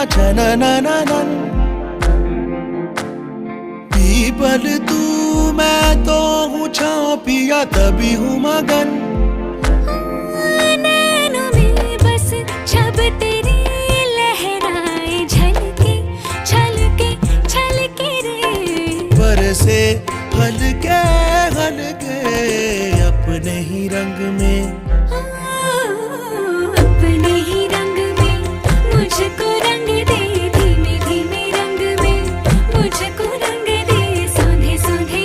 छननननन। People तू मैं तो हूँ छाँव पिया तभी हूँ मगन। नैनों में बस छब तेरी लहराए झलके छलके छलके रे। बरसे हल्के हल्के अपने ही रंग में, अपने ही रंग में मुझको